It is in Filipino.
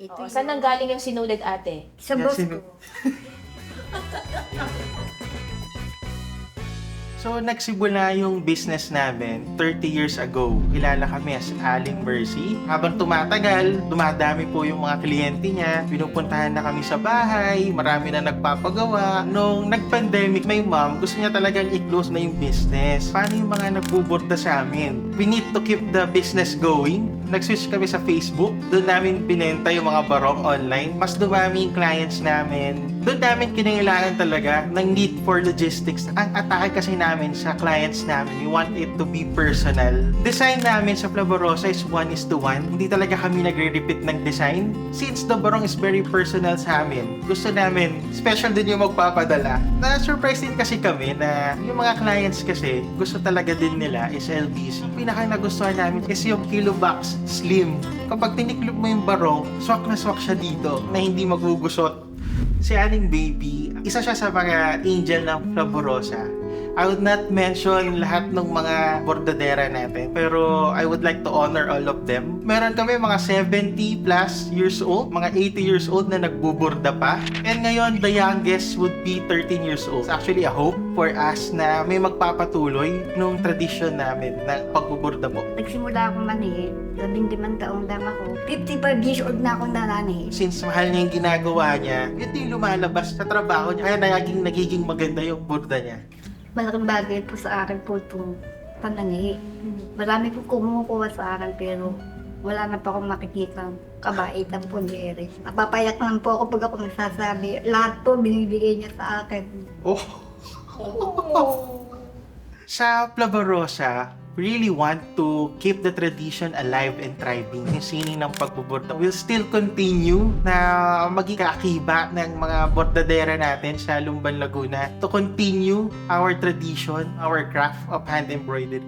Ito Oo, saan nanggaling yung sinulid, ate? sa boss ko. So, nagsimula yung business namin 30 years ago. Kilala kami as Aling Mercy. Habang tumatagal, dumadami po yung mga kliyente niya. Pinupuntahan na kami sa bahay, marami na nagpapagawa. Nung nag-pandemic, may mom, gusto niya talagang i-close na yung business. Paano yung mga nagbuburda sa amin? We need to keep the business going. Nag-switch kami sa Facebook. Doon namin binenta yung mga barong online. Mas dumami yung clients namin. Doon namin kinailangan talaga ng need for logistics. Ang atake kasi namin sa clients namin, we want it to be personal. Design namin sa Flaborosa is 1:1. Hindi talaga kami nagre-repeat ng design. Since the barong is very personal sa amin, gusto namin, special din yung magpapadala. Na-surprise din kasi kami na yung mga clients kasi, gusto talaga din nila is LBC. Pinaka nagustuhan namin is yung Kilo Box Slim. Kapag tiniklop mo yung barong, swak na swak siya dito na hindi magugusot. Si Aling Baby, isa siya sa mga angel ng Flaborosa. I would not mention lahat ng mga bordadera natin, pero I would like to honor all of them. Meron kami mga 70 plus years old, mga 80 years old na nagbuburda pa. And ngayon, the youngest would be 13 years old. It's actually a hope for us na may magpapatuloy nung tradition namin ng pagbuburda mo. Nagsimula akong manihi. 15 taong lang ako. 55 years old na akong nananihi. Since mahal niya yung ginagawa niya, yun yung lumalabas sa trabaho niya. Kaya nagiging maganda yung burda niya. Malaking bagay po sa akin po itong panangihi. Marami po kumukuha sa akin pero wala na pa akong makikita kabaitan po ni Eric. Napapayak naman po ako pag ako nagsasabi. Lahat po binibigay niya sa akin. Oh! Sa Flaborosa, really want to keep the tradition alive and thriving. Yung sining ng pagbuburda will still continue na maging kaakiba ng mga bordadera natin sa Lumban, Laguna to continue our tradition, our craft of hand embroidery.